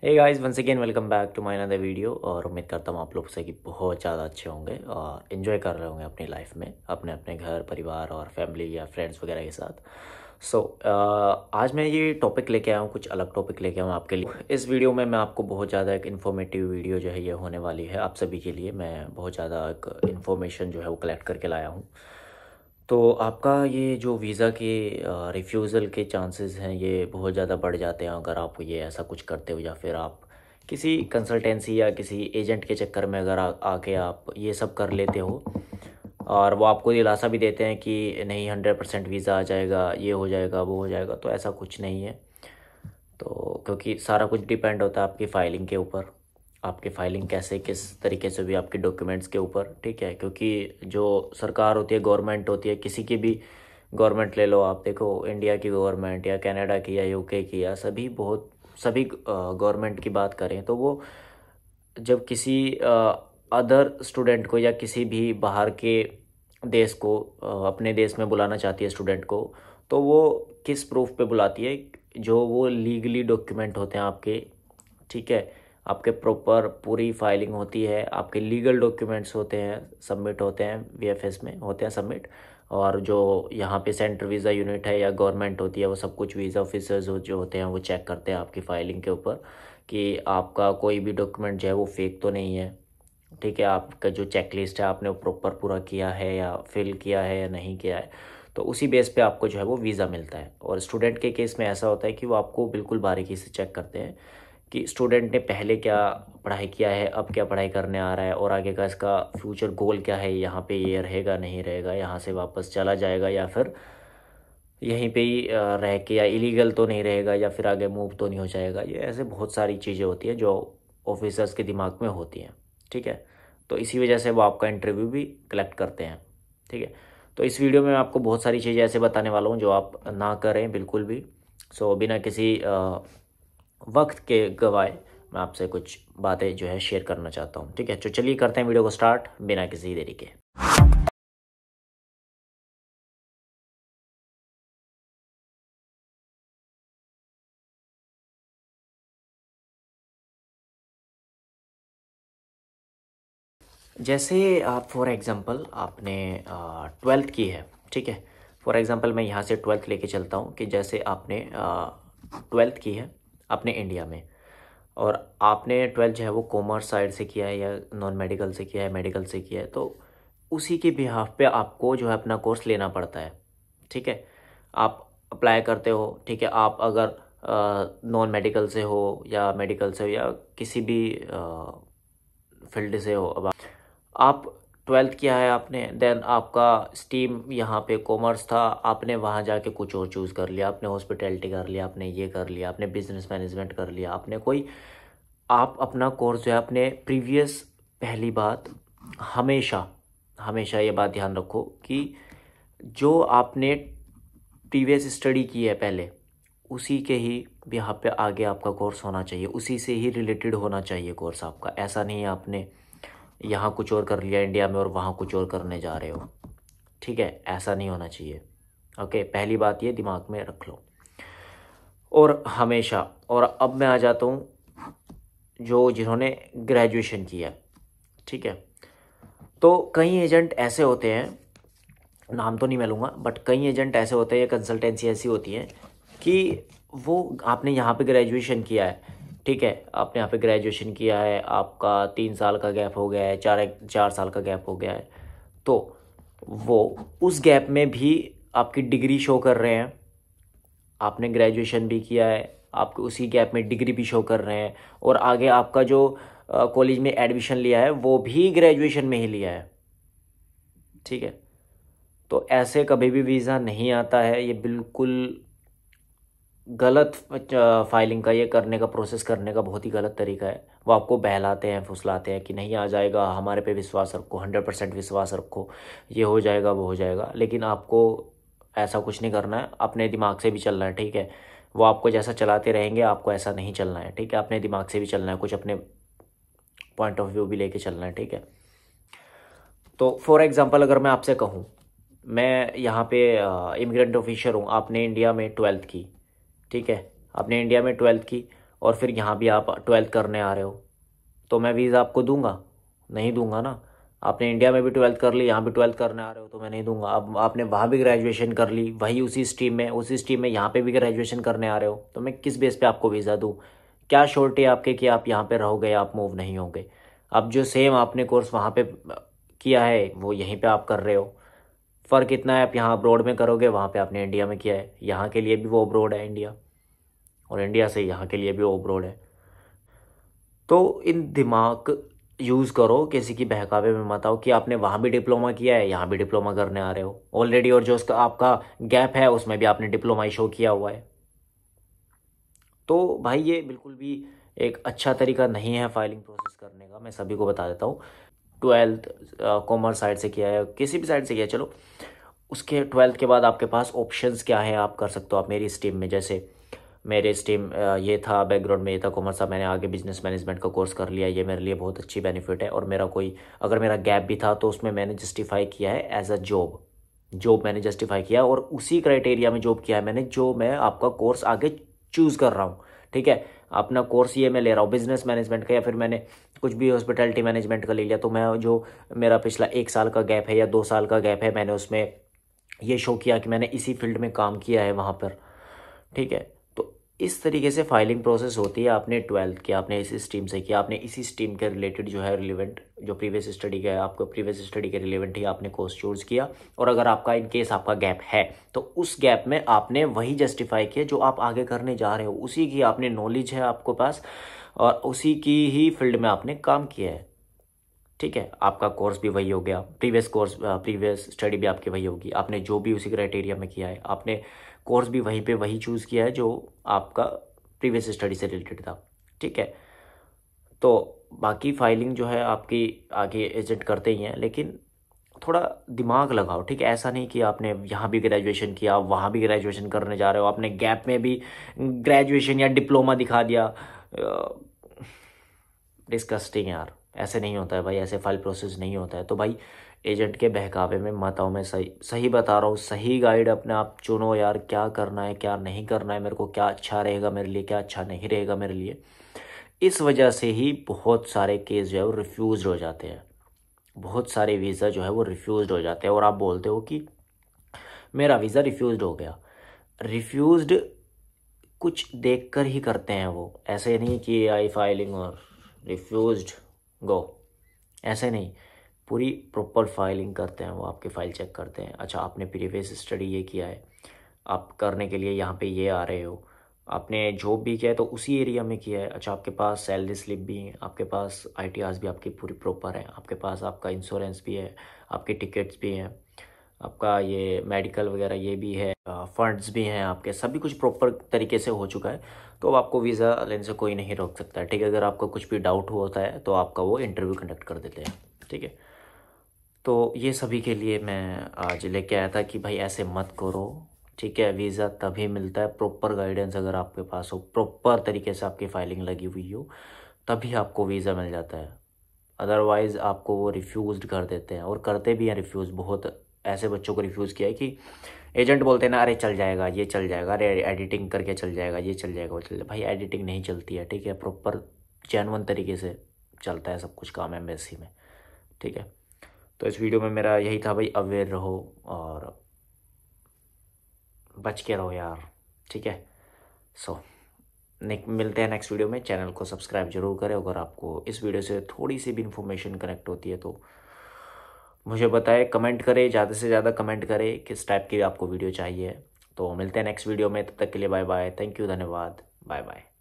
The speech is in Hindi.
Hey guys, once again welcome back to my another video. और उम्मीद करता हूँ आप लोग से कि बहुत ज़्यादा अच्छे होंगे और इन्जॉय कर रहे होंगे अपनी लाइफ में अपने अपने घर परिवार और फैमिली या फ्रेंड्स वगैरह के साथ। सो आज मैं ये टॉपिक लेके आया हूँ, कुछ अलग टॉपिक लेके आया हूँ आपके लिए। इस वीडियो में मैं आपको बहुत ज़्यादा एक इन्फॉर्मेटिव वीडियो जो है ये होने वाली है आप सभी के लिए। मैं बहुत ज़्यादा एक इन्फॉर्मेशन जो है वो कलेक्ट करके लाया हूँ। तो आपका ये जो वीज़ा के रिफ्यूज़ल के चांसेस हैं ये बहुत ज़्यादा बढ़ जाते हैं अगर आप ये ऐसा कुछ करते हो, या फिर आप किसी कंसल्टेंसी या किसी एजेंट के चक्कर में अगर आके आप ये सब कर लेते हो और वो आपको दिलासा भी देते हैं कि नहीं 100% वीज़ा आ जाएगा, ये हो जाएगा वो हो जाएगा, तो ऐसा कुछ नहीं है। तो क्योंकि सारा कुछ डिपेंड होता है आपकी फ़ाइलिंग के ऊपर, आपकी फ़ाइलिंग कैसे किस तरीके से भी आपके डॉक्यूमेंट्स के ऊपर, ठीक है। क्योंकि जो सरकार होती है, गवर्नमेंट होती है, किसी की भी गवर्नमेंट ले लो आप, देखो इंडिया की गवर्नमेंट या कनाडा की या यूके की या सभी गवर्नमेंट की बात करें तो वो जब किसी अदर स्टूडेंट को या किसी भी बाहर के देश को अपने देश में बुलाना चाहती है स्टूडेंट को, तो वो किस प्रूफ पे बुलाती है? जो वो लीगली डॉक्यूमेंट होते हैं आपके, ठीक है, आपके प्रॉपर पूरी फाइलिंग होती है, आपके लीगल डॉक्यूमेंट्स होते हैं, सबमिट होते हैं, वीएफएस में होते हैं सबमिट। और जो यहाँ पे सेंटर वीज़ा यूनिट है या गवर्नमेंट होती है वो सब कुछ वीज़ा ऑफिसर्स जो होते हैं वो चेक करते हैं आपकी फ़ाइलिंग के ऊपर कि आपका कोई भी डॉक्यूमेंट जो है वो फेक तो नहीं है, ठीक है। आपका जो चेक लिस्ट है आपने वो प्रॉपर पूरा किया है या फिल किया है या नहीं किया है, तो उसी बेस पे आपको जो है वो वीज़ा मिलता है। और स्टूडेंट के केस में ऐसा होता है कि वो आपको बिल्कुल बारीकी से चेक करते हैं कि स्टूडेंट ने पहले क्या पढ़ाई किया है, अब क्या पढ़ाई करने आ रहा है, और आगे का इसका फ्यूचर गोल क्या है, यहाँ पे ये रहेगा नहीं रहेगा, यहाँ से वापस चला जाएगा या फिर यहीं पे ही रह के, या इलीगल तो नहीं रहेगा, या फिर आगे मूव तो नहीं हो जाएगा। ये ऐसे बहुत सारी चीज़ें होती हैं जो ऑफिसर्स के दिमाग में होती हैं, ठीक है। तो इसी वजह से वो आपका इंटरव्यू भी कलेक्ट करते हैं, ठीक है। तो इस वीडियो में मैं आपको बहुत सारी चीज़ें ऐसे बताने वाला हूँ जो आप ना करें बिल्कुल भी। सो बिना किसी वक्त के गवाए मैं आपसे कुछ बातें जो है शेयर करना चाहता हूँ, ठीक है। तो चलिए करते हैं वीडियो को स्टार्ट बिना किसी देरी के। जैसे आप फॉर एग्ज़ाम्पल आपने ट्वेल्थ की है, ठीक है। फॉर एग्ज़ाम्पल मैं यहाँ से ट्वेल्थ लेके चलता हूँ कि जैसे आपने ट्वेल्थ की है अपने इंडिया में, और आपने ट्वेल्थ जो है वो कॉमर्स साइड से किया है या नॉन मेडिकल से किया है, मेडिकल से किया है, तो उसी के बिहाफ पे आपको जो है अपना कोर्स लेना पड़ता है, ठीक है। आप अप्लाई करते हो, ठीक है। आप अगर नॉन मेडिकल से हो या मेडिकल से हो या किसी भी फील्ड से हो, अब आप ट्वेल्थ किया है आपने, देन आपका स्ट्रीम यहाँ पे कॉमर्स था, आपने वहाँ जाके कुछ और चूज़ कर लिया, आपने हॉस्पिटैलिटी कर लिया, आपने ये कर लिया, आपने बिजनेस मैनेजमेंट कर लिया, आपने कोई, आप अपना कोर्स जो है अपने प्रीवियस, पहली बात, हमेशा हमेशा ये बात ध्यान रखो कि जो आपने प्रीवियस स्टडी की है पहले, उसी के ही यहाँ पे आगे आपका कोर्स होना चाहिए, उसी से ही रिलेटेड होना चाहिए कोर्स आपका। ऐसा नहीं है आपने यहाँ कुछ और कर लिया इंडिया में और वहाँ कुछ और करने जा रहे हो, ठीक है, ऐसा नहीं होना चाहिए। ओके, पहली बात ये दिमाग में रख लो। और हमेशा, और अब मैं आ जाता हूँ जो जिन्होंने ग्रेजुएशन किया, ठीक है। तो कई एजेंट ऐसे होते हैं, नाम तो नहीं मैं लूँगा, बट कई एजेंट ऐसे होते हैं या कंसल्टेंसी ऐसी होती है कि वो, आपने यहाँ पे ग्रेजुएशन किया है, ठीक है, आपने यहाँ पे ग्रेजुएशन किया है, आपका 3 साल का गैप हो गया है, 4 साल का गैप हो गया है, तो वो उस गैप में भी आपकी डिग्री शो कर रहे हैं, आपने ग्रेजुएशन भी किया है, आपके उसी गैप में डिग्री भी शो कर रहे हैं, और आगे आपका जो कॉलेज में एडमिशन लिया है वो भी ग्रेजुएशन में ही लिया है, ठीक है। तो ऐसे कभी भी वीज़ा नहीं आता है, ये बिल्कुल गलत फाइलिंग का, ये करने का, प्रोसेस करने का बहुत ही गलत तरीका है। वो आपको बहलाते हैं, फुसलाते हैं कि नहीं आ जाएगा, हमारे पे विश्वास रखो, 100% विश्वास रखो, ये हो जाएगा वो हो जाएगा। लेकिन आपको ऐसा कुछ नहीं करना है, अपने दिमाग से भी चलना है, ठीक है। वो आपको जैसा चलाते रहेंगे, आपको ऐसा नहीं चलना है, ठीक है। अपने दिमाग से भी चलना है, कुछ अपने पॉइंट ऑफ व्यू भी लेके चलना है, ठीक है। तो फॉर एग्ज़ाम्पल अगर मैं आपसे कहूँ, मैं यहाँ पे इमिग्रेंट ऑफिसर हूँ, आपने इंडिया में ट्वेल्थ की, ठीक है, आपने इंडिया में ट्वेल्थ की, और फिर यहाँ भी आप 12th करने आ रहे हो, तो मैं वीज़ा आपको दूंगा? नहीं दूंगा ना। आपने इंडिया में भी 12th कर ली, यहाँ भी 12th करने आ रहे हो, तो मैं नहीं दूंगा। अब आपने वहाँ भी ग्रेजुएशन कर ली, वही उसी स्ट्रीम में यहाँ पे भी ग्रेजुएशन करने आ रहे हो, तो मैं किस बेस पे आपको वीज़ा दूँ? क्या श्योरिटी है आपके कि आप यहाँ पे रहोगे, आप मूव नहीं होंगे? अब जो सेम आपने कोर्स वहाँ पे किया है वो यहीं पे आप कर रहे हो। फ़र्क इतना है, आप यहाँ अब्रॉड में करोगे, वहाँ पे आपने इंडिया में किया है। यहाँ के लिए भी वो अब्रॉड है इंडिया, और इंडिया से यहाँ के लिए भी वो अब्रॉड है। तो इन दिमाग यूज़ करो, किसी की बहकावे में मत आओ कि आपने वहाँ भी डिप्लोमा किया है, यहाँ भी डिप्लोमा करने आ रहे हो ऑलरेडी, और जो उसका आपका गैप है उसमें भी आपने डिप्लोमा शो किया हुआ है। तो भाई ये बिल्कुल भी एक अच्छा तरीका नहीं है फाइलिंग प्रोसेस करने का। मैं सभी को बता देता हूँ, 12th कॉमर्स साइड से किया है, किसी भी साइड से किया, चलो उसके 12th के बाद आपके पास ऑप्शंस क्या है, आप कर सकते हो। आप मेरी स्ट्रीम में, जैसे मेरे स्ट्रीम ये था, बैकग्राउंड में ये था कॉमर्स था, मैंने आगे बिजनेस मैनेजमेंट का कोर्स कर लिया, ये मेरे लिए बहुत अच्छी बेनिफिट है। और मेरा कोई अगर मेरा गैप भी था तो उसमें मैंने जस्टिफाई किया है एज अ जॉब मैंने जस्टिफाई किया, और उसी क्राइटेरिया में जॉब किया है मैंने, जो मैं आपका कोर्स आगे चूज़ कर रहा हूँ। ठीक है, अपना कोर्स ये मैं ले रहा हूँ बिजनेस मैनेजमेंट का, या फिर मैंने कुछ भी हॉस्पिटैलिटी मैनेजमेंट का ले लिया, तो मैं जो मेरा पिछला 1 साल का गैप है या 2 साल का गैप है, मैंने उसमें ये शो किया कि मैंने इसी फील्ड में काम किया है वहाँ पर। ठीक है, तो इस तरीके से फाइलिंग प्रोसेस होती है। आपने 12th किया, आपने इसी स्ट्रीम से किया, आपने इसी स्ट्रीम के रिलेटेड जो है रिलेवेंट, जो प्रीवियस स्टडी का है, आपको प्रीवियस स्टडी के रिलेवेंट ही आपने कोर्स चूज़ किया। और अगर आपका इन केस आपका गैप है, तो उस गैप में आपने वही जस्टिफाई किया जो आप आगे करने जा रहे हो, उसी की आपने नॉलेज है आपको पास, और उसी की ही फील्ड में आपने काम किया है। ठीक है, आपका कोर्स भी वही हो गया, प्रीवियस स्टडी भी आपकी वही होगी, आपने जो भी उसी क्राइटेरिया में किया है, आपने कोर्स भी वहीं पे वही चूज़ किया है जो आपका प्रीवियस स्टडी से रिलेटेड था। ठीक है, तो बाकी फाइलिंग जो है आपकी आगे एजेंट करते ही हैं, लेकिन थोड़ा दिमाग लगाओ। ठीक है, ऐसा नहीं कि आपने यहाँ भी ग्रेजुएशन किया, वहाँ भी ग्रेजुएशन करने जा रहे हो, आपने गैप में भी ग्रेजुएशन या डिप्लोमा दिखा दिया। डिस्कस्टिंग यार, ऐसे नहीं होता है भाई, ऐसे फाइल प्रोसेस नहीं होता है। तो भाई एजेंट के बहकावे में मत आओ, मैं सही सही बता रहा हूँ, सही गाइड अपने आप चुनो यार, क्या करना है क्या नहीं करना है, मेरे को क्या अच्छा रहेगा मेरे लिए, क्या अच्छा नहीं रहेगा मेरे लिए। इस वजह से ही बहुत सारे केस जो है वो रिफ्यूज़ हो जाते हैं, बहुत सारे वीज़ा जो है वो रिफ्यूज़ हो जाते हैं, और आप बोलते हो कि मेरा वीज़ा रिफ्यूज़ हो गया। रिफ्यूज़ कुछ देखकर ही करते हैं वो, ऐसे नहीं कि आई फाइलिंग और रिफ्यूज्ड गो, ऐसे नहीं, पूरी प्रॉपर फाइलिंग करते हैं वो, आपकी फ़ाइल चेक करते हैं। अच्छा, आपने प्रीवियस स्टडी ये किया है, आप करने के लिए यहाँ पे ये आ रहे हो, आपने जॉब भी किया है तो उसी एरिया में किया है। अच्छा, आपके पास सैलरी स्लिप भी है, आपके पास ITRs भी आपकी पूरी प्रॉपर है, आपके पास आपका इंश्योरेंस भी है, आपके टिकट्स भी हैं, आपका ये मेडिकल वगैरह ये भी है, फंड्स भी हैं आपके, सभी कुछ प्रॉपर तरीके से हो चुका है, तो अब आपको वीज़ा लेने से कोई नहीं रोक सकता है। ठीक है, अगर आपको कुछ भी डाउट होता है तो आपका वो इंटरव्यू कंडक्ट कर देते हैं। ठीक है, तो ये सभी के लिए मैं आज लेके आया था कि भाई ऐसे मत करो। ठीक है, वीज़ा तभी मिलता है, प्रॉपर गाइडेंस अगर आपके पास हो, प्रॉपर तरीके से आपकी फाइलिंग लगी हुई हो, तभी आपको वीज़ा मिल जाता है। अदरवाइज़ आपको वो रिफ्यूज़ कर देते हैं, और करते भी हैं रिफ्यूज़। बहुत ऐसे बच्चों को रिफ्यूज़ किया है कि एजेंट बोलते हैं ना, अरे चल जाएगा, ये चल जाएगा, अरे एडिटिंग करके चल जाएगा, ये चल जाएगा, वो चल जाएगा। भाई एडिटिंग नहीं चलती है। ठीक है, प्रॉपर जेन्युइन तरीके से चलता है सब कुछ काम एम्बेसी में। ठीक है, तो इस वीडियो में मेरा यही था भाई, अवेयर रहो और बच के रहो यार। ठीक है, सो मिलते हैं नेक्स्ट वीडियो में। चैनल को सब्सक्राइब जरूर करें, अगर आपको इस वीडियो से थोड़ी सी भी इन्फॉर्मेशन कनेक्ट होती है तो मुझे बताएं, कमेंट करें, ज़्यादा से ज़्यादा कमेंट करें किस टाइप की आपको वीडियो चाहिए। तो मिलते हैं नेक्स्ट वीडियो में, तब तक के लिए बाय बाय, थैंक यू, धन्यवाद, बाय बाय।